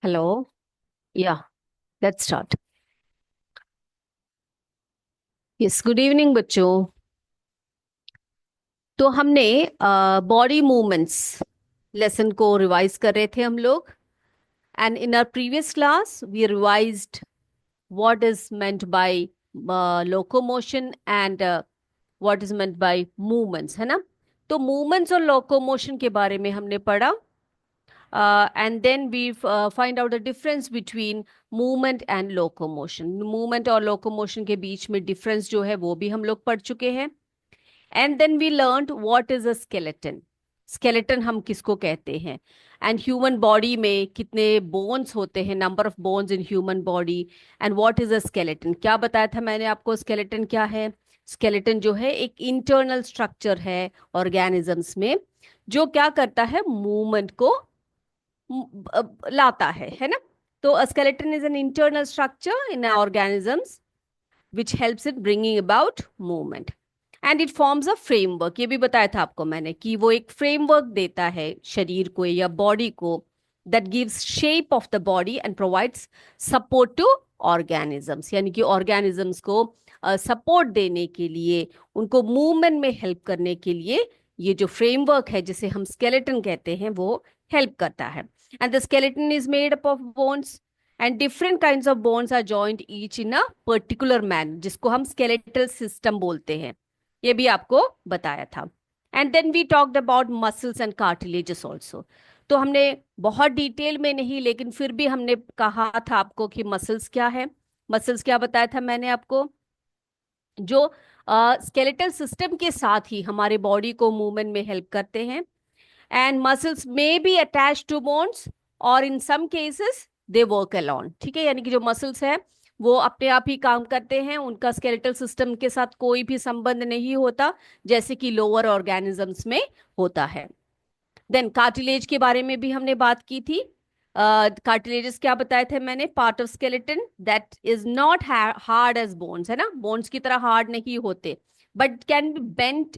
Hello. Yeah let's start. Yes, good evening बच्चों। तो हमने बॉडी मूवमेंट्स लेसन को रिवाइज कर रहे थे हम लोग। And in our previous class we revised what is meant by locomotion and what is meant by movements, है ना। तो मूवमेंट्स और लोकोमोशन के बारे में हमने पढ़ा। And then we find out the difference between movement and locomotion. movement और locomotion के बीच में difference जो है वो भी हम लोग पढ़ चुके हैं। And then we learned what is a skeleton. skeleton हम किसको कहते हैं, and human body में कितने bones होते हैं, number of bones in human body, and what is a skeleton. क्या बताया था मैंने आपको skeleton क्या है? skeleton जो है एक internal structure है organisms में, जो क्या करता है, movement को लाता है ना। तो a skeleton is an internal structure in organisms which helps it bringing about movement and it forms a framework. ये भी बताया था आपको मैंने कि वो एक फ्रेमवर्क देता है शरीर को या बॉडी को, that gives shape of the body and provides support to organisms. यानी कि organisms को सपोर्ट देने के लिए, उनको मूवमेंट में हेल्प करने के लिए ये जो फ्रेमवर्क है जिसे हम स्केलेटन कहते हैं वो हेल्प करता है। And the skeleton is made up of bones and different kinds of bones are joined each in a particular manner, जिसको हम skeletal system बोलते हैं। ये भी आपको बताया था। And then we talked about muscles and cartilages also. तो हमने बहुत डिटेल में नहीं, लेकिन फिर भी हमने कहा था आपको कि मसल्स क्या है। मसल्स क्या बताया था मैंने आपको, जो स्केलेटल सिस्टम के साथ ही हमारे बॉडी को मूवमेंट में हेल्प करते हैं। And muscles may be attach to bones और in some cases they work alone. ठीक है, यानी कि जो मसल्स है वो अपने आप ही काम करते हैं, उनका स्केलेटल सिस्टम के साथ कोई भी संबंध नहीं होता, जैसे कि लोअर ऑर्गेनिजम्स में होता है। देन कार्टिलेज के बारे में भी हमने बात की थी। कार्टिलेजेस क्या बताए थे मैंने, part of skeleton that is not hard as bones, है ना, बोन्स की तरह हार्ड नहीं होते, बट कैन बी बेंट।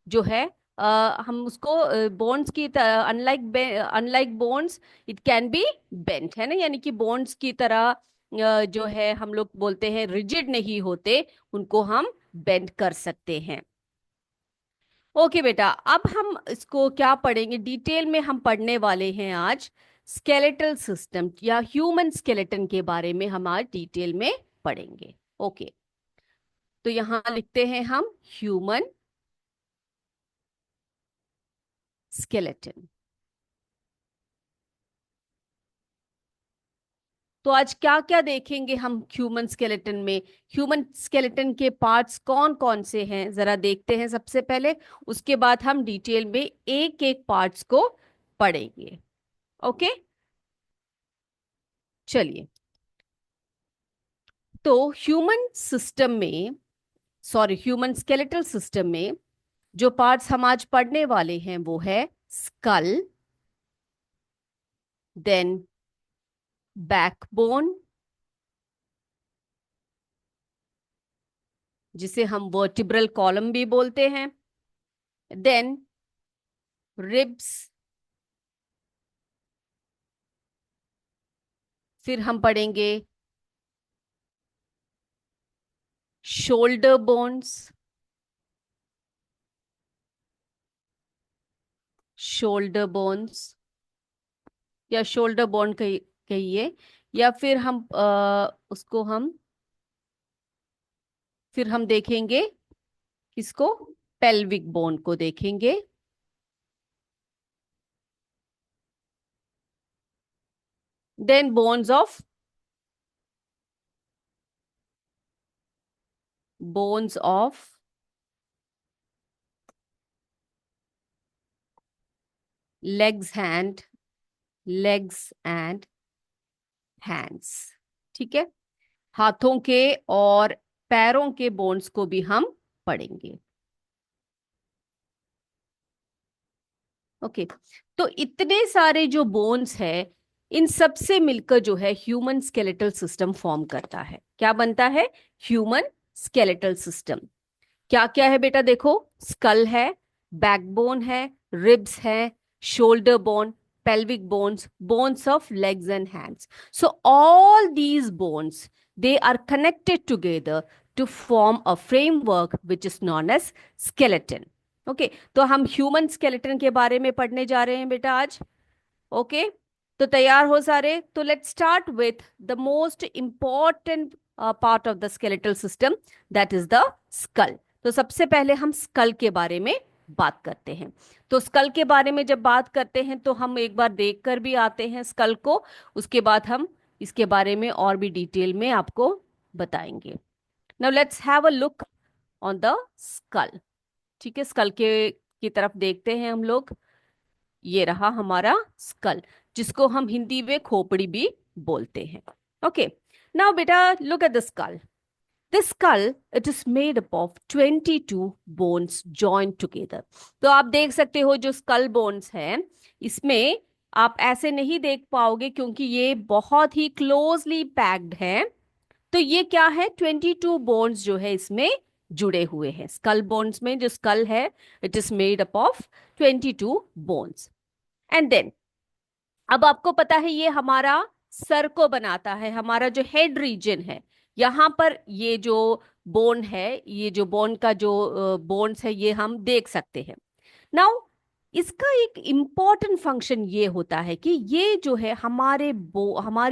जो है हम उसको बोन्स की unlike unlike bones it can be bent, है ना, यानी कि बोन्स की तरह जो है हम लोग बोलते हैं रिजिड नहीं होते, उनको हम बेंड कर सकते हैं। ओके बेटा, अब हम इसको क्या पढ़ेंगे, डिटेल में हम पढ़ने वाले हैं आज स्केलेटल सिस्टम या ह्यूमन स्केलेटन के बारे में हम आज डिटेल में पढ़ेंगे। ओके, तो यहां लिखते हैं हम ह्यूमन स्केलेटन। तो आज क्या क्या देखेंगे हम ह्यूमन स्केलेटन में, ह्यूमन स्केलेटन के पार्ट्स कौन कौन से हैं जरा देखते हैं सबसे पहले, उसके बाद हम डिटेल में एक एक पार्ट्स को पढ़ेंगे। ओके, चलिए। तो ह्यूमन सिस्टम में, सॉरी ह्यूमन स्केलेटल सिस्टम में जो पार्ट्स हम आज पढ़ने वाले हैं वो है स्कल, देन बैकबोन जिसे हम वर्टिब्रल कॉलम भी बोलते हैं, देन रिब्स, फिर हम पढ़ेंगे शोल्डर बोन्स, शोल्डर बोन्स या शोल्डर बोन कहिए, या फिर हम उसको हम फिर हम देखेंगे किसको, पेल्विक बोन को देखेंगे। Then bones of legs and hands. ठीक है, हाथों के और पैरों के बोन्स को भी हम पढ़ेंगे। ओके, तो इतने सारे जो बोन्स है, इन सब से मिलकर जो है ह्यूमन स्केलेटल सिस्टम फॉर्म करता है। क्या बनता है, ह्यूमन स्केलेटल सिस्टम। क्या क्या है बेटा, देखो, स्कल है, बैकबोन है, रिब्स है, shoulder bone, pelvic bones, bones of legs and hands. So all these bones, they are connected together to form a framework which is known as skeleton. Okay तो हम ह्यूमन स्केलेटन के बारे में पढ़ने जा रहे हैं बेटा आज. ओके तो तैयार हो सारे. तो let's start with the most important part of the skeletal system, that is the skull. तो सबसे पहले हम स्कल के बारे में बात करते हैं. तो स्कल के बारे में जब बात करते हैं तो हम एक बार देख कर भी आते हैं स्कल को, उसके बाद हम इसके बारे में और भी डिटेल में आपको बताएंगे. Now let's have a look on the skull. ठीक है, स्कल के की तरफ देखते हैं हम लोग. ये रहा हमारा स्कल, जिसको हम हिंदी में खोपड़ी भी बोलते हैं. ओके नाउ बेटा look at the skull. This skull, it is made up of 22 bones joined together. तो आप देख सकते हो जो स्कल बोन्स हैं, इसमें आप ऐसे नहीं देख पाओगे क्योंकि ये बहुत ही क्लोजली पैक्ड है. तो ये क्या है, 22 बोन्स जो है इसमें जुड़े हुए हैं. स्कल बोन्स में जो स्कल है, it is made up of 22 bones. And then अब आपको पता है ये हमारा सर को बनाता है, हमारा जो हेड रीजन है. यहाँ पर ये जो बोन है, ये जो बोन का जो बोन्स है, ये हम देख सकते हैं. नाउ इसका एक इम्पॉर्टेंट फंक्शन ये होता है कि ये जो है हमारी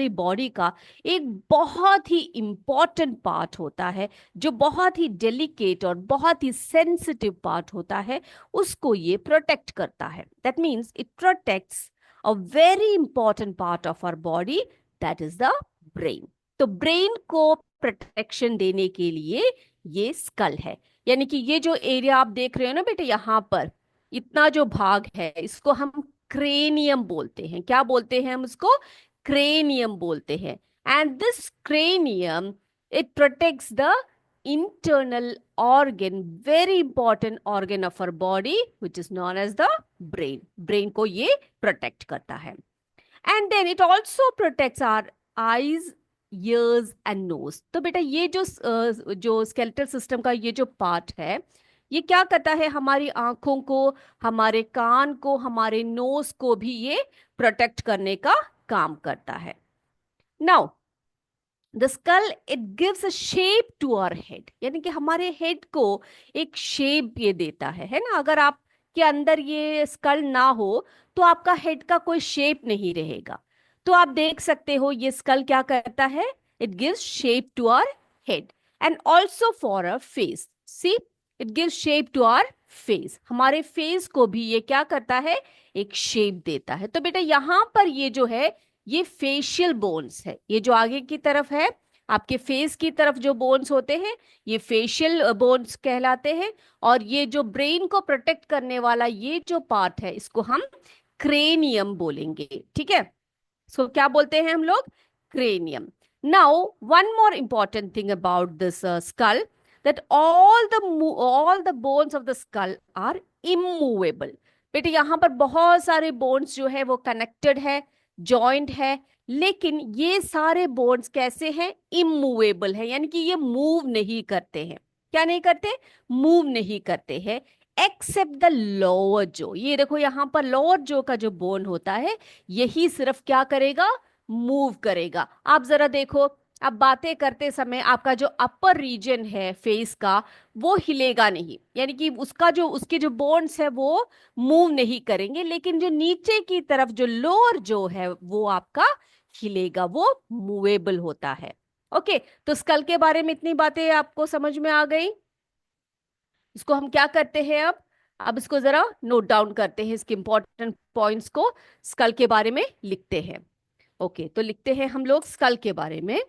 बॉडी का एक बहुत ही इम्पॉर्टेंट पार्ट होता है, जो बहुत ही डेलिकेट और बहुत ही सेंसिटिव पार्ट होता है, उसको ये प्रोटेक्ट करता है. That means it protects a very important part of our body, that is the brain. तो ब्रेन को प्रोटेक्शन देने के लिए ये स्कल है. यानी कि ये जो एरिया आप देख रहे हो ना बेटे, यहाँ पर इतना जो भाग है, इसको हम क्रेनियम बोलते हैं. क्या बोलते हैं हम उसको? क्रेनियम बोलते हैं. And this cranium, it protects the internal organ, very important organ of our body, which is known as the brain. Brain को ये प्रोटेक्ट करता है. And then it also protects our eyes, ears and nose. तो बेटा ये जो skeletal system का ये जो पार्ट है, ये क्या करता है, हमारी आंखों को, हमारे कान को, हमारे नोज को भी ये प्रोटेक्ट करने का काम करता है. Now the skull, it gives a shape to our head. यानी कि हमारे हेड को एक शेप ये देता है ना. अगर आप के अंदर ये स्कल ना हो तो आपका हेड का कोई शेप नहीं रहेगा. तो आप देख सकते हो ये स्कल क्या करता है, it gives shape to our head and also for a face. See, it gives shape to our face. हमारे फेस को भी ये क्या करता है, एक शेप देता है. तो बेटा यहाँ पर ये जो है, ये फेशियल बोन्स है. ये जो आगे की तरफ है, आपके फेस की तरफ जो बोन्स होते हैं, ये फेशियल बोन्स कहलाते हैं. और ये जो ब्रेन को प्रोटेक्ट करने वाला ये जो पार्ट है, इसको हम क्रेनियम बोलेंगे. ठीक है, सो क्या बोलते हैं हम लोग? Cranium. Now one more important thing about this skull, that all the bones of the skull are immovable. बेटे यहाँ पर बहुत सारे बोन्स जो है वो कनेक्टेड है, जॉइंट है, लेकिन ये सारे बोन्स कैसे हैं? इमूवेबल है. यानी कि ये मूव नहीं करते हैं. क्या नहीं करते? मूव नहीं करते हैं, एक्सेप्ट द लोअर जो. ये देखो यहाँ पर लोअर जो का जो बोन होता है, यही सिर्फ क्या करेगा? मूव करेगा. आप जरा देखो, अब बातें करते समय आपका जो अपर रीजन है फेस का, वो हिलेगा नहीं. यानी कि उसके जो बोन्स है वो मूव नहीं करेंगे, लेकिन जो नीचे की तरफ जो लोअर जो है वो आपका हिलेगा, वो मूवेबल होता है. ओके, तो स्कल के बारे में इतनी बातें आपको समझ में आ गई. इसको हम क्या करते हैं अब इसको जरा नोट डाउन करते हैं, इसके इंपॉर्टेंट पॉइंट्स को स्कल के बारे में लिखते हैं. ओके, तो लिखते हैं हम लोग स्कल के बारे में.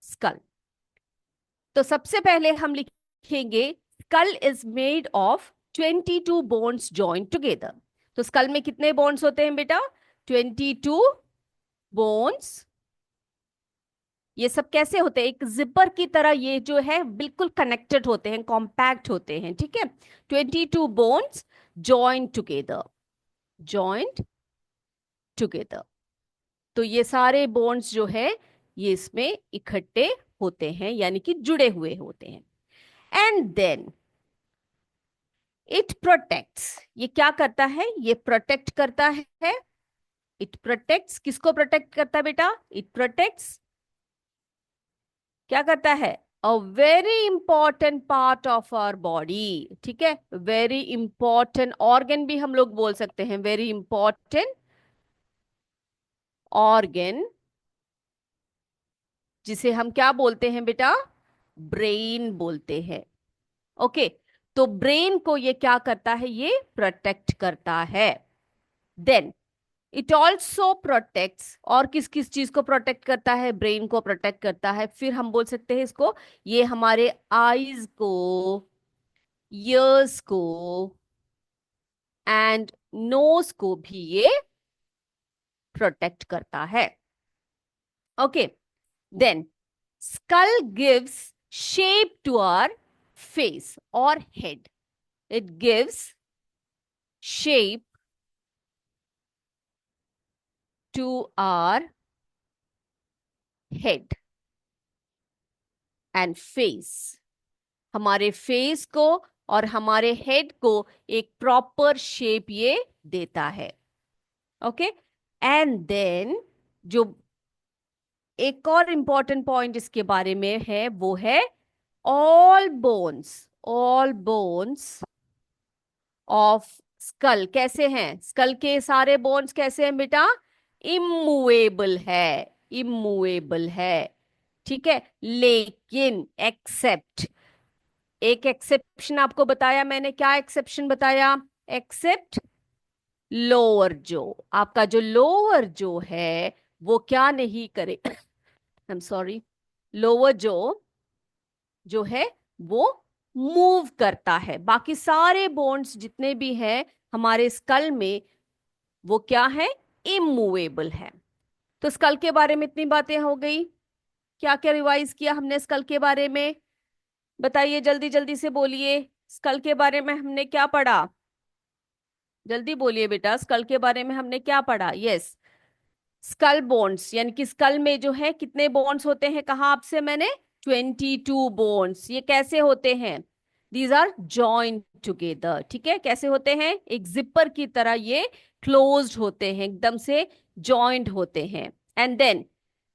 स्कल, तो सबसे पहले हम लिखेंगे skull is made of 22 bones joint together. तो स्कल में कितने बोन्स होते हैं बेटा? 22 बोन्स. ये सब कैसे होते हैं? एक जिपर की तरह ये जो है बिल्कुल कनेक्टेड होते हैं, कॉम्पैक्ट होते हैं. ठीक है, 22 bones joint together, joint together. तो ये सारे बोन्स जो है ये इसमें इकट्ठे होते हैं, यानी कि जुड़े हुए होते हैं. एंड देन इट प्रोटेक्ट्स, ये क्या करता है, ये प्रोटेक्ट करता है। इट प्रोटेक्ट्स, किसको प्रोटेक्ट करता है बेटा, इट प्रोटेक्ट्स, क्या करता है, a very important part of our body, ठीक है, वेरी इंपॉर्टेंट ऑर्गन भी हम लोग बोल सकते हैं, वेरी इंपॉर्टेंट ऑर्गन, जिसे हम क्या बोलते हैं बेटा, ब्रेन बोलते हैं। ओके, तो ब्रेन को ये क्या करता है, ये प्रोटेक्ट करता है। देन इट ऑल्सो प्रोटेक्ट्स, और किस किस चीज को प्रोटेक्ट करता है, ब्रेन को प्रोटेक्ट करता है। फिर हम बोल सकते हैं इसको, ये हमारे आईज को, ईयर्स को एंड नोज को भी ये प्रोटेक्ट करता है। Okay, then skull gives shape to our face और head, it gives shape to our head and face, हमारे फेस को और हमारे हेड को एक प्रॉपर शेप ये देता है। ओके, एंड देन जो एक और इंपॉर्टेंट पॉइंट इसके बारे में है वो है ऑल बोन्स ऑफ स्कल कैसे हैं, स्कल के सारे बोन्स कैसे हैं बेटा, इमूवेबल है, इमूवेबल है, ठीक है। लेकिन एक्सेप्ट, एक एक्सेप्शन आपको बताया मैंने, क्या एक्सेप्शन बताया, एक्सेप्ट लोअर जो, आपका जो लोअर जो है वो क्या नहीं करे, आई एम सॉरी, लोअर जो है वो मूव करता है, बाकी सारे बोन्स जितने भी हैं हमारे स्कल में वो क्या है, इमूवेबल है। तो स्कल के बारे में इतनी बातें हो गई, क्या क्या रिवाइज किया हमने स्कल के बारे में, बताइए जल्दी जल्दी से बोलिए, स्कल के बारे में हमने क्या पढ़ा, जल्दी बोलिए बेटा, स्कल के बारे में हमने क्या पढ़ा, यस, स्कल बोन्स, यानी कि स्कल में जो है कितने बोन्स होते हैं, कहा आपसे मैंने, 22 बोन्स, ये कैसे होते हैं, दीज आर जॉइंट टुगेदर, ठीक है, कैसे होते हैं, एक जिपर की तरह ये क्लोज्ड होते हैं, एकदम से जॉइंट होते हैं। एंड देन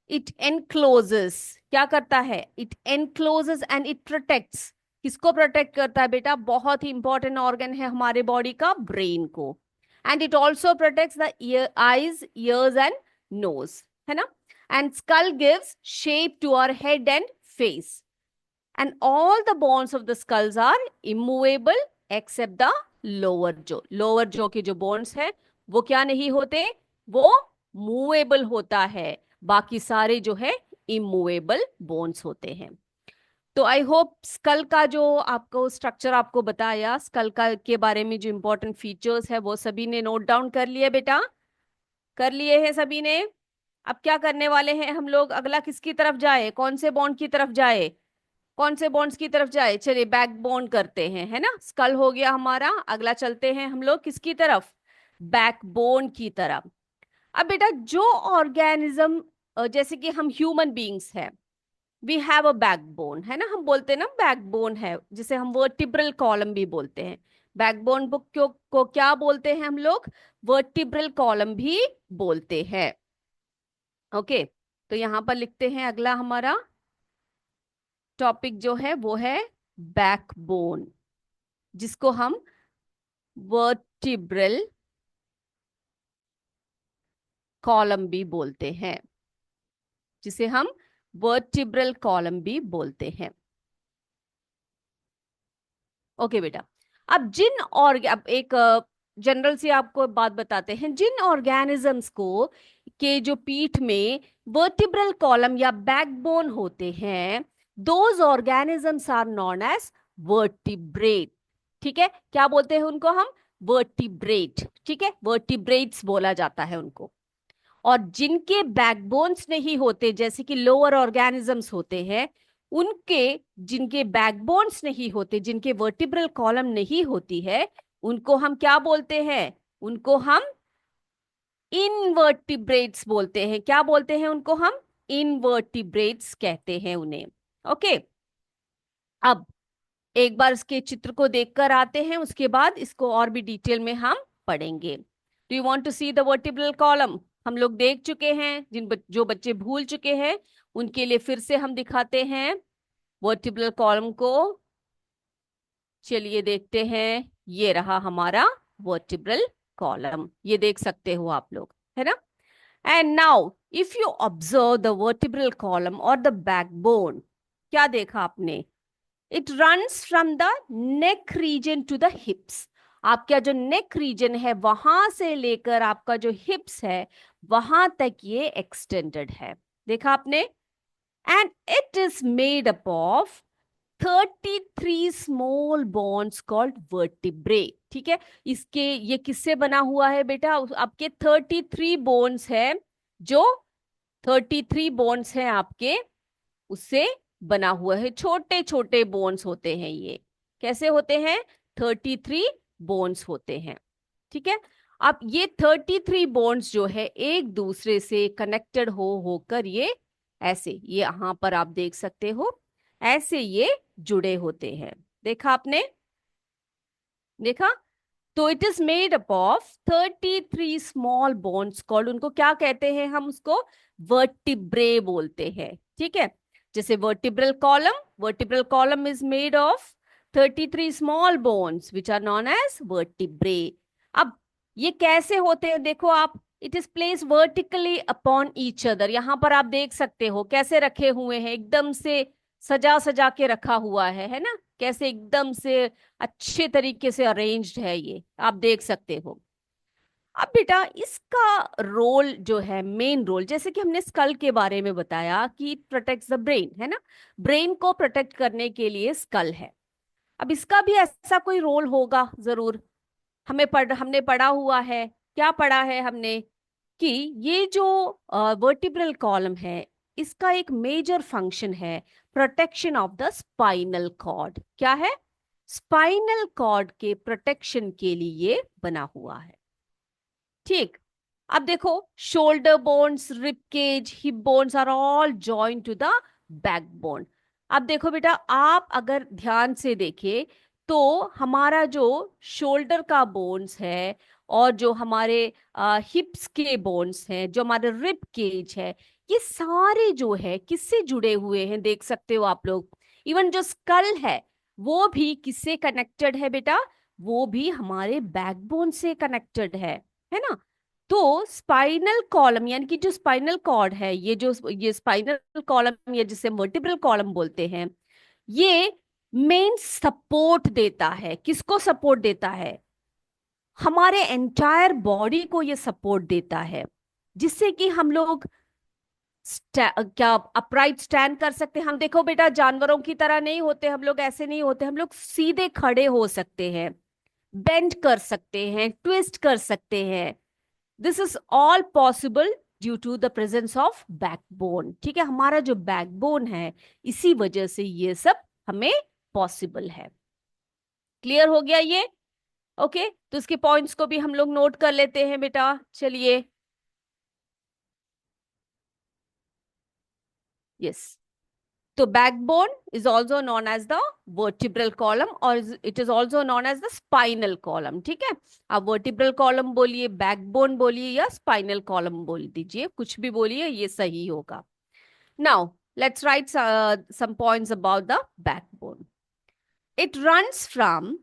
इट एनक्लोजेस, क्या करता है, it encloses and it protects, किसको प्रोटेक्ट करता है बेटा, बहुत ही इंपॉर्टेंट ऑर्गन है हमारे बॉडी का, ब्रेन को। And it also protects the eyes, ears and nose, है ना। And skull gives shape to our head and face, and all the bones of the skulls are immovable except the lower jaw, lower jaw के जो bones है वो क्या नहीं होते, वो मूवेबल होता है, बाकी सारे जो है इमूवेबल बोन्स होते हैं। तो आई होप स्कल का जो आपको स्ट्रक्चर आपको बताया, स्कल का के बारे में जो इंपॉर्टेंट फीचर्स है वो सभी ने नोट डाउन कर लिए बेटा, कर लिए हैं सभी ने। अब क्या करने वाले हैं हम लोग, अगला किसकी तरफ जाए, कौन से बॉन्ड की तरफ जाए, कौन से बॉन्ड्स की तरफ जाए, चलिए बैकबोन करते हैं, है ना, स्कल हो गया हमारा, अगला चलते हैं हम लोग किसकी तरफ, बैकबोन की तरफ। अब बेटा जो ऑर्गेनिज्म, जैसे कि हम ह्यूमन बींग्स हैं, वी हैव अ बैकबोन, है ना, हम बोलते हैं ना बैकबोन है, जिसे हम वर्टिब्रल कॉलम भी बोलते हैं, बैकबोन को क्या बोलते हैं हम लोग, वर्टिब्रल कॉलम भी बोलते हैं। ओके, तो यहां पर लिखते हैं अगला हमारा टॉपिक जो है वो है बैकबोन, जिसको हम वर्टिब्रल कॉलम भी बोलते हैं, जिसे हम वर्टिब्रल कॉलम भी बोलते हैं। ओके बेटा, अब अब एक जनरल सी आपको बात बताते हैं, जिन ऑर्गेनिजम्स को के जो पीठ में वर्टिब्रल कॉलम या बैकबोन होते हैं, those organisms are known as vertebrate, ठीक है, क्या बोलते हैं उनको हम, वर्टिब्रेट, ठीक है, वर्टिब्रेट्स बोला जाता है उनको। और जिनके बैकबोन्स नहीं होते, जैसे कि लोअर ऑर्गेनिजम्स होते हैं, उनके जिनके बैकबोन्स नहीं होते, जिनके वर्टिब्रल कॉलम नहीं होती है, उनको हम क्या बोलते हैं, उनको हम इनवर्टिब्रेट्स बोलते हैं, क्या बोलते हैं उनको हम, इनवर्टिब्रेट्स कहते हैं उन्हें। ओके, अब एक बार इसके चित्र को देखकर आते हैं, उसके बाद इसको और भी डिटेल में हम पढ़ेंगे। Do you want to see the vertebral column? हम लोग देख चुके हैं, जो बच्चे भूल चुके हैं उनके लिए फिर से हम दिखाते हैं वर्टिब्रल कॉलम को। चलिए देखते हैं, ये रहा हमारा वर्टिब्रल कॉलम, ये देख सकते हो आप लोग, है ना। And now if you observe the vertebral column और द बैकबोन, क्या देखा आपने? It runs from the neck region to the hips. आपका जो नेक रीजन है वहां से लेकर आपका जो हिप्स है वहां तक ये एक्सटेंडेड है, देखा आपने। And it is made up of 33 small bones called vertebrae. ठीक है, इसके ये किससे बना हुआ है बेटा? आपके 33 बोन्स है, जो 33 बोन्स हैं आपके, उससे बना हुआ है। छोटे छोटे बोन्स होते हैं ये। कैसे होते हैं? 33 बोन्स होते हैं। ठीक है, अब ये 33 बोन्स जो है एक दूसरे से कनेक्टेड होकर ये ऐसे, ये यहां पर आप देख सकते हो, ऐसे ये जुड़े होते हैं। देखा आपने? देखा? तो it is made up of 33 small bones called, उनको क्या कहते हैं हम? उसको वर्टिब्रे बोलते हैं। ठीक है, जैसे vertebral column is made of 33 small bones which are known as vertebrae. अब ये कैसे होते हैं देखो आप, it is place vertically upon each other. यहां पर आप देख सकते हो कैसे रखे हुए हैं, एकदम से सजा सजा के रखा हुआ है ना, कैसे एकदम से अच्छे तरीके से अरेंज्ड है, ये आप देख सकते हो। अब बेटा इसका रोल जो है, मेन रोल, जैसे कि हमने स्कल के बारे में बताया कि प्रोटेक्ट्स द ब्रेन, है ना, ब्रेन को प्रोटेक्ट करने के लिए स्कल है। अब इसका भी ऐसा कोई रोल होगा जरूर, हमने पढ़ा हुआ है। क्या पढ़ा है हमने? कि ये जो वर्टिब्रल कॉलम है, इसका एक मेजर फंक्शन है protection of the spinal cord. क्या है? स्पाइनल कॉर्ड के प्रोटेक्शन के लिए बना हुआ है। ठीक, अब देखो, shoulder bones, rib cage, hip bones are all join to the backbone. अब देखो बेटा, आप अगर ध्यान से देखें तो हमारा जो शोल्डर का बोन्स है और जो हमारे हिप्स के बोन्स हैं, जो हमारे रिब केज है, ये सारे जो है किससे जुड़े हुए हैं देख सकते हो आप लोग। इवन जो स्कल है वो भी किससे कनेक्टेड है बेटा? वो भी हमारे बैकबोन से कनेक्टेड है ना। तो स्पाइनल कॉलम यानी कि जो स्पाइनल कॉर्ड है, ये स्पाइनल कॉलम या जिसे वर्टिब्रल कॉलम बोलते हैं, ये मेन सपोर्ट देता है। किसको सपोर्ट देता है? हमारे एंटायर बॉडी को ये सपोर्ट देता है, जिससे कि हम लोग क्या अपराइट स्टैंड कर सकते हैं। हम देखो बेटा, जानवरों की तरह नहीं होते हम लोग, ऐसे नहीं होते हम लोग, सीधे खड़े हो सकते हैं, बेंड कर सकते हैं, ट्विस्ट कर सकते हैं। This is all possible due to the presence of backbone. ठीक है, हमारा जो बैकबोन है, इसी वजह से ये सब हमें पॉसिबल है। क्लियर हो गया ये? ओके, तो इसके पॉइंट्स को भी हम लोग नोट कर लेते हैं बेटा। चलिए, यस, तो backbone is also known as the vertebral column और it is also known as the spinal column. ठीक है, आप वर्टिब्रल कॉलम बोलिए, बैकबोन बोलिए या स्पाइनल कॉलम बोल दीजिए, कुछ भी बोलिए, ये सही होगा। Now let's write some points about the backbone. It runs from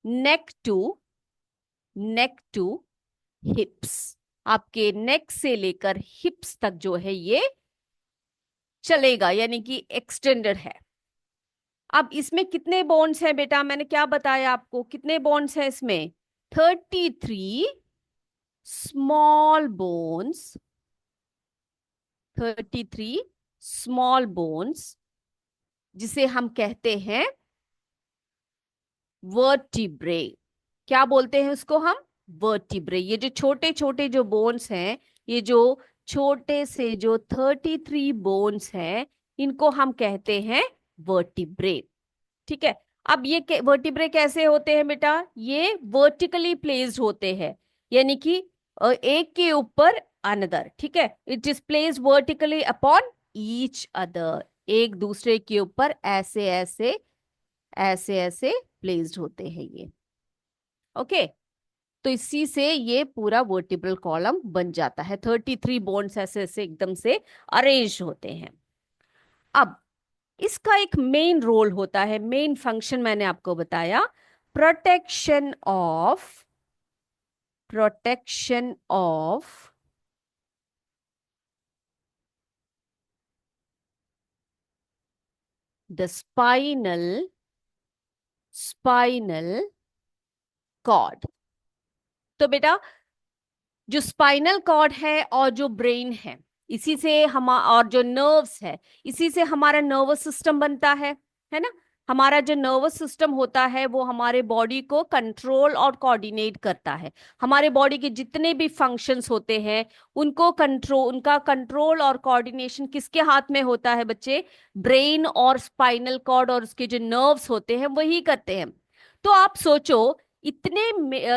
neck to hips. आपके नेक से लेकर हिप्स तक जो है ये चलेगा, यानी कि एक्सटेंडेड है। अब इसमें कितने बोन्स हैं बेटा? मैंने क्या बताया आपको, कितने बोन्स हैं इसमें? 33 स्मॉल बोन्स, 33 स्मॉल बोन्स, जिसे हम कहते हैं वर्टिब्रे। क्या बोलते हैं उसको हम? वर्टिब्रे। ये जो छोटे छोटे जो बोन्स हैं, ये जो छोटे से जो 33 बोन्स हैं, इनको हम कहते हैं वर्टिब्रे। ठीक है, अब ये वर्टिब्रे कैसे होते हैं बेटा? ये वर्टिकली प्लेस्ड होते हैं, यानी कि एक के ऊपर अनदर। ठीक है, it is placed vertically upon each other. एक दूसरे के ऊपर ऐसे ऐसे ऐसे ऐसे प्लेस्ड होते हैं ये। ओके, तो इसी से ये पूरा वर्टिब्रल कॉलम बन जाता है। 33 बोन्स ऐसे ऐसे एकदम से अरेंज होते हैं। अब इसका एक मेन रोल होता है, मेन फंक्शन मैंने आपको बताया, protection of protection of the spinal cord. तो बेटा, जो स्पाइनल कॉर्ड है और जो ब्रेन है, इसी से हम, और जो नर्व्स है, इसी से हमारा नर्वस सिस्टम बनता है ना। हमारा जो नर्वस सिस्टम होता है वो हमारे बॉडी को कंट्रोल और कोऑर्डिनेट करता है। हमारे बॉडी के जितने भी फंक्शंस होते हैं उनका कंट्रोल और कोऑर्डिनेशन किसके हाथ में होता है बच्चे? ब्रेन और स्पाइनल कॉर्ड और उसके जो नर्व्स होते हैं वही करते हैं। तो आप सोचो, इतने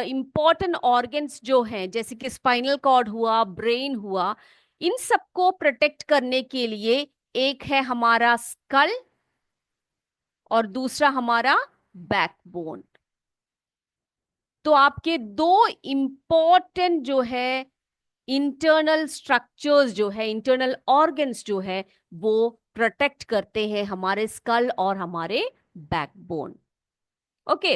इंपॉर्टेंट ऑर्गन्स जो हैं, जैसे कि स्पाइनल कॉर्ड हुआ, ब्रेन हुआ, इन सबको प्रोटेक्ट करने के लिए एक है हमारा स्कल और दूसरा हमारा बैकबोन। तो आपके दो इंपॉर्टेंट जो है इंटरनल स्ट्रक्चर्स, जो है इंटरनल ऑर्गन्स जो है, वो प्रोटेक्ट करते हैं हमारे स्कल और हमारे बैकबोन। ओके,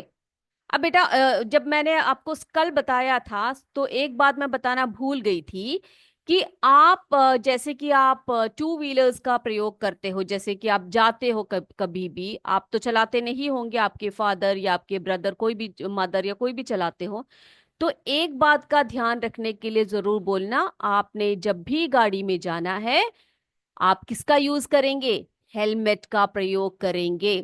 अब बेटा, जब मैंने आपको स्कल बताया था तो एक बात मैं बताना भूल गई थी कि आप जैसे कि आप टू व्हीलर्स का प्रयोग करते हो, जैसे कि आप जाते हो कभी भी, आप तो चलाते नहीं होंगे, आपके फादर या आपके ब्रदर, कोई भी मदर या कोई भी चलाते हो। तो एक बात का ध्यान रखने के लिए जरूर बोलना, आपने जब भी गाड़ी में जाना है, आप किसका यूज करेंगे? हेलमेट का प्रयोग करेंगे।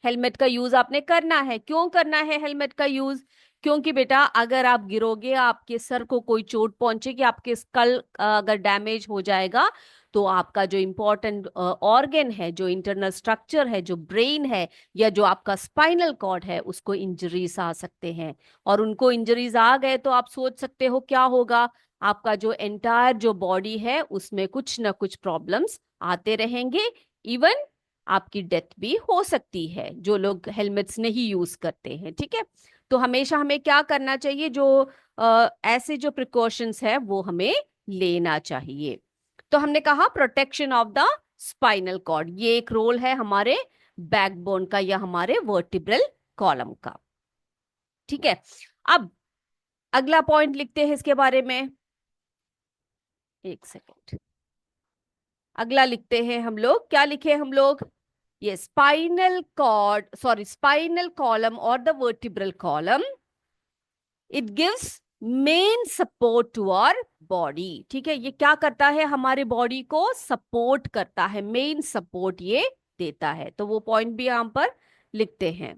हेलमेट का यूज आपने करना है। क्यों करना है हेलमेट का यूज? क्योंकि बेटा, अगर आप गिरोगे, आपके सर को कोई चोट पहुंचेगी, आपके स्कल अगर डैमेज हो जाएगा, तो आपका जो इंपॉर्टेंट ऑर्गन है, जो इंटरनल स्ट्रक्चर है, जो ब्रेन है, या जो आपका स्पाइनल कॉर्ड है, उसको इंजरीज आ सकते हैं। और उनको इंजरीज आ गए तो आप सोच सकते हो क्या होगा। आपका जो एंटायर जो बॉडी है उसमें कुछ ना कुछ प्रॉब्लम्स आते रहेंगे। इवन आपकी डेथ भी हो सकती है, जो लोग हेलमेट्स नहीं यूज करते हैं। ठीक है, तो हमेशा हमें क्या करना चाहिए? जो ऐसे जो प्रिकॉशंस है वो हमें लेना चाहिए। तो हमने कहा protection of the spinal cord, ये एक रोल है हमारे बैकबोन का या हमारे वर्टिब्रल कॉलम का। ठीक है, अब अगला पॉइंट लिखते हैं इसके बारे में। एक सेकेंड, अगला लिखते हैं हम लोग। क्या लिखे हम लोग? ये spinal cord, sorry, spinal column और the vertebral column, it gives main support to our body. ठीक है, ये क्या करता है? हमारे बॉडी को सपोर्ट करता है, मेन सपोर्ट ये देता है। तो वो पॉइंट भी यहां पर लिखते हैं।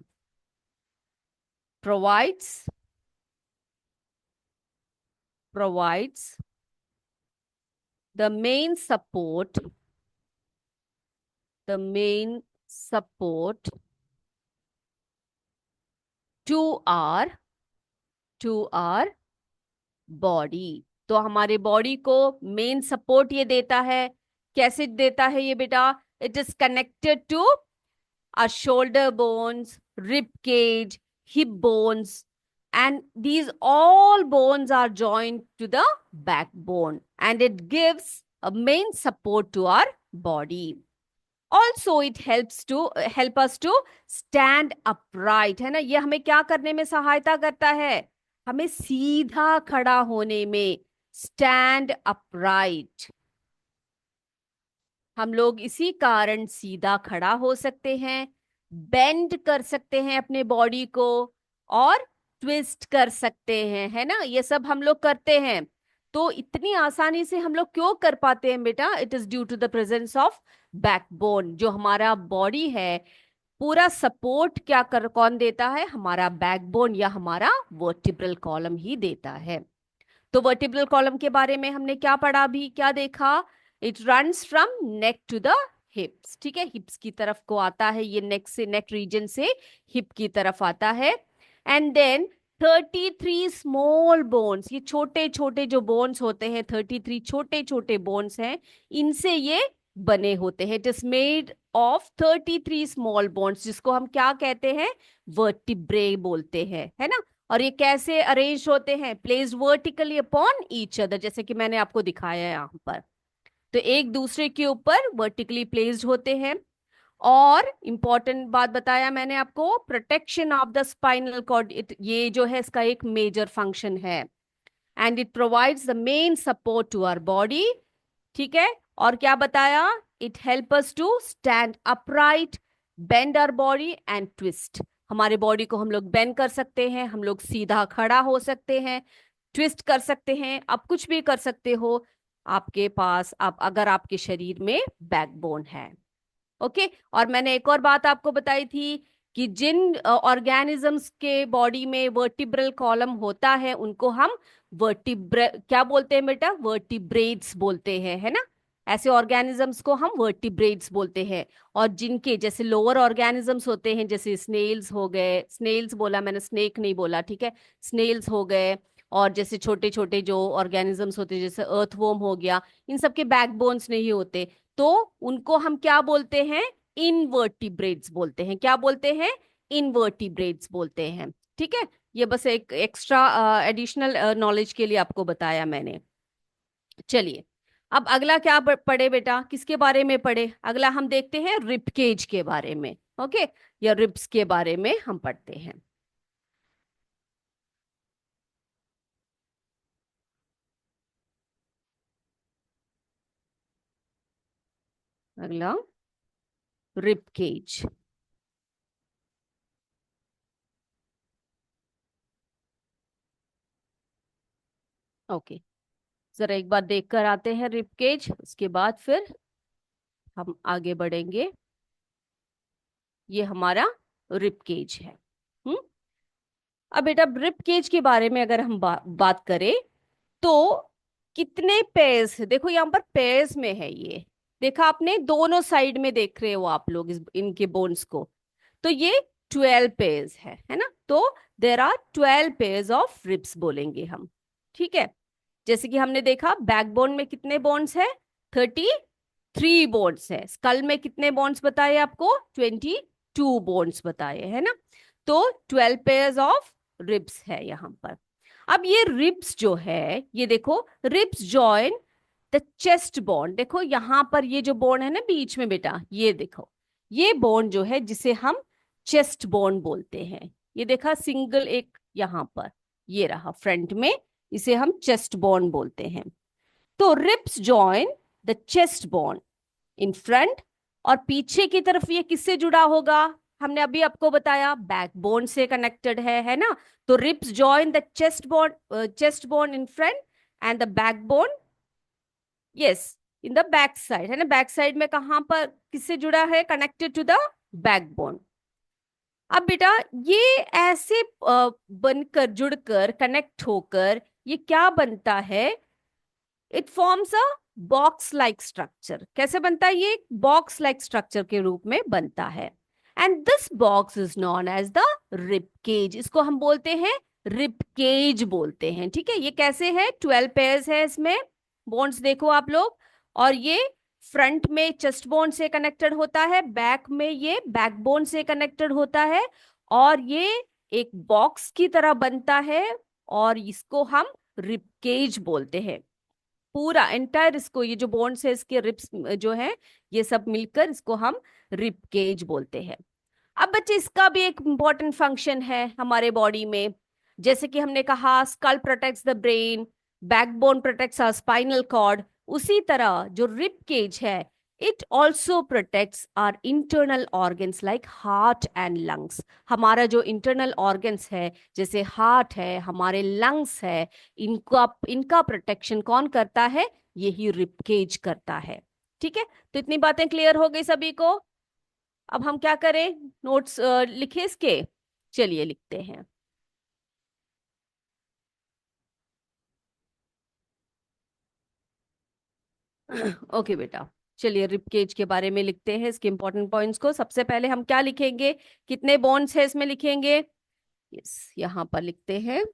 Provides provides the main support the main support to our body। तो हमारे बॉडी को मेन सपोर्ट ये देता है। कैसे देता है ये बेटा? It is connected to our shoulder bones, rib cage, hip bones, and these all bones are joined to the backbone, and it gives a main support to our body. Also it help us to stand upright, है ना। ये हमें क्या करने में सहायता करता है? हमें सीधा खड़ा होने में, स्टैंड अपराइट। हम लोग इसी कारण सीधा खड़ा हो सकते हैं, बेंड कर सकते हैं अपने बॉडी को, और ट्विस्ट कर सकते हैं, है ना। ये सब हम लोग करते हैं। तो इतनी आसानी से हम लोग क्यों कर पाते हैं बेटा? It is due to the presence of backbone. जो हमारा बॉडी है, पूरा सपोर्ट क्या कर कौन देता है? हमारा बैकबोन या हमारा वर्टिब्रल कॉलम ही देता है। तो वर्टिब्रल कॉलम के बारे में हमने क्या पढ़ा, अभी क्या देखा? It runs from neck to the hips. ठीक है, हिप्स की तरफ को आता है ये, नेक से, नेक रीजन से हिप की तरफ आता है। एंड देन 33 स्मॉल बोन्स, ये छोटे छोटे जो बोन्स होते हैं, 33 छोटे छोटे बोन्स हैं, इनसे ये बने होते हैं। It is made of 33 small bones, जिसको हम क्या कहते हैं, वर्टिब्रे बोलते हैं, है ना। और ये कैसे अरेंज होते हैं, placed vertically upon each other, जैसे कि मैंने आपको दिखाया है यहाँ पर। तो एक दूसरे के ऊपर वर्टिकली प्लेस्ड होते हैं। और इंपॉर्टेंट बात बताया मैंने आपको, protection of the spinal cord, ये जो है इसका एक मेजर फंक्शन है। And it provides the main support to our body. ठीक है। और क्या बताया, it help us to stand upright, bend our body and twist. हमारे बॉडी को हम लोग बेंड कर सकते हैं, हम लोग सीधा खड़ा हो सकते हैं, ट्विस्ट कर सकते हैं, आप कुछ भी कर सकते हो आपके पास, आप अगर आपके शरीर में बैकबोन है। ओके। और मैंने एक और बात आपको बताई थी कि जिन ऑर्गेनिजम्स के बॉडी में वर्टिब्रल कॉलम होता है उनको हम क्या बोलते हैं बेटा, वर्टिब्रेट्स बोलते हैं, है ना। ऐसे ऑर्गेनिजम्स को हम वर्टिब्रेट्स बोलते हैं। और जिनके जैसे लोअर ऑर्गेनिजम्स होते हैं, जैसे स्नेल्स हो गए, स्नेल्स बोला मैंने, स्नेक नहीं बोला, ठीक है, स्नेल्स हो गए। और जैसे छोटे छोटे जो ऑर्गेनिजम्स होते हैं, जैसे अर्थवॉर्म हो गया, इन सबके बैकबोन्स नहीं होते, तो उनको हम क्या बोलते हैं, इनवर्टिब्रेट्स बोलते हैं। क्या बोलते हैं, इनवर्टिब्रेट्स बोलते हैं। ठीक है। ये बस एक एक्स्ट्रा एडिशनल नॉलेज के लिए आपको बताया मैंने। चलिए, अब अगला क्या पढ़े बेटा, किसके बारे में पढ़े, अगला हम देखते हैं रिब केज के बारे में। ओके, या रिब्स के बारे में हम पढ़ते हैं। अगला रिब केज। ओके, जरा एक बार देख कर आते हैं रिब केज, उसके बाद फिर हम आगे बढ़ेंगे। ये हमारा रिब केज है। हम्म। अब बेटा रिब केज के बारे में अगर हम बात करें, तो कितने पेयर्स, देखो यहाँ पर पेयर्स में है ये, देखा आपने, दोनों साइड में देख रहे हो आप लोग इनके बोन्स को। तो ये 12 पेयर्स है ना। तो there are 12 pairs of ribs बोलेंगे हम। ठीक है। जैसे कि हमने देखा बैकबोन में कितने बोन्स है, 33 बोन्स है। स्कल में कितने बोन्स बताए आपको, 22 बोन्स बताए, है ना। तो 12 पेयर्स ऑफ रिब्स है यहाँ पर। अब ये रिब्स जो है, ये देखो, ribs join the chest bone. देखो यहाँ पर ये जो बोन है ना बीच में बेटा, ये देखो, ये बोन जो है जिसे हम चेस्ट बोन बोलते हैं, ये देखा सिंगल एक यहाँ पर, ये रहा फ्रंट में, इसे हम चेस्ट बोन बोलते हैं। तो ribs join the chest bone in front, और पीछे की तरफ ये किससे जुड़ा होगा, हमने अभी आपको बताया बैकबोन से कनेक्टेड है ना। तो ribs join the chest bone in front end the backbone, yes, in the back side, है ना। बैक साइड में कहां पर किससे जुड़ा है, कनेक्टेड टू द बैकबोन। अब बेटा ये ऐसे बनकर, जुड़कर, कनेक्ट होकर ये क्या बनता है, it forms a box like structure. कैसे बनता है, ये एक बॉक्स लाइक स्ट्रक्चर के रूप में बनता है। And this box is known as the rib cage, इसको हम बोलते हैं रिब केज बोलते हैं। ठीक है। ये कैसे है, 12 पेयर्स है इसमें, बोन्स देखो आप लोग। और ये फ्रंट में चेस्ट बोन से कनेक्टेड होता है, बैक में ये बैकबोन से कनेक्टेड होता है, और ये एक बॉक्स की तरह बनता है, और इसको हम रिब केज बोलते हैं। पूरा एंटायर इसको, ये जो बोन्स है इसके रिब्स जो है, ये सब मिलकर इसको हम रिब केज बोलते हैं। अब बच्चे इसका भी एक इंपॉर्टेंट फंक्शन है हमारे बॉडी में। जैसे कि हमने कहा skull protects the brain, backbone protects our spinal cord, उसी तरह जो रिब केज है, it also protects our internal organs like heart and lungs. हमारा जो इंटरनल ऑर्गन्स है, जैसे हार्ट है, हमारे लंग्स है, इनका इनका प्रोटेक्शन कौन करता है, यही रिब केज करता है। ठीक है। तो इतनी बातें क्लियर हो गई सभी को। अब हम क्या करें, नोट्स लिखे इसके, चलिए लिखते हैं। ओके बेटा, चलिए रिब केज के बारे में लिखते हैं, इसके इंपॉर्टेंट पॉइंट्स को। सबसे पहले हम क्या लिखेंगे, कितने बॉन्ड्स है इसमें लिखेंगे, यस, यहाँ पर लिखते हैं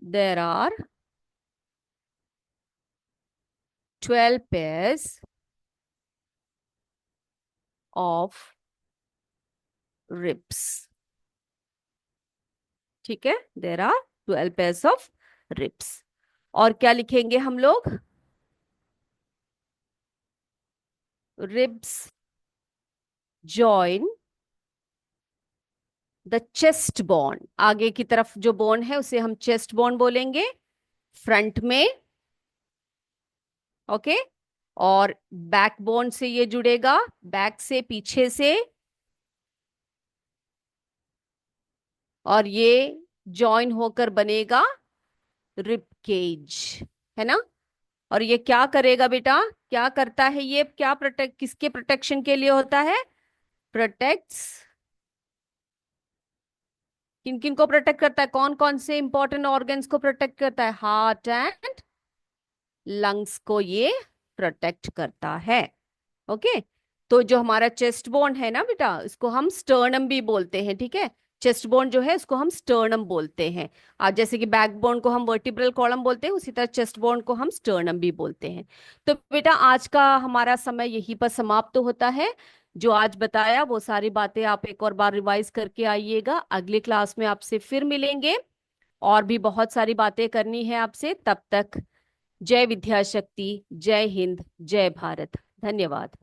there are 12 pairs of ribs. ठीक है, there are 12 pairs of ribs. और क्या लिखेंगे हम लोग? ribs join the chest bone. आगे की तरफ जो बोन है उसे हम चेस्ट बोन बोलेंगे, फ्रंट में. ओके. और बैक बोन से ये जुड़ेगा, बैक से, पीछे से. और ये जॉइन होकर बनेगा रिब केज, है ना. और ये क्या करेगा बेटा, क्या करता है ये, क्या प्रोटेक्ट, किसके प्रोटेक्शन के लिए होता है? प्रोटेक्ट्स, किन किन को प्रोटेक्ट करता है? कौन कौन से इंपॉर्टेंट ऑर्गन्स को प्रोटेक्ट करता है? हार्ट एंड लंग्स को ये प्रोटेक्ट करता है. ओके. तो जो हमारा चेस्ट बोन है ना बेटा, इसको हम स्टर्नम भी बोलते हैं. ठीक है, चेस्ट बोन जो है इसको हम स्टर्नम बोलते हैं. आज जैसे कि बैक बोन को हम वर्टिब्रल कॉलम बोलते हैं, उसी तरह चेस्ट बोन को हम स्टर्नम भी बोलते हैं. तो बेटा आज का हमारा समय यहीं पर समाप्त होता है. जो आज बताया वो सारी बातें आप एक और बार रिवाइज करके आइएगा. अगले क्लास में आपसे फिर मिलेंगे, और भी बहुत सारी बातें करनी है आपसे. तब तक जय विद्या शक्ति, जय हिंद, जय भारत. धन्यवाद.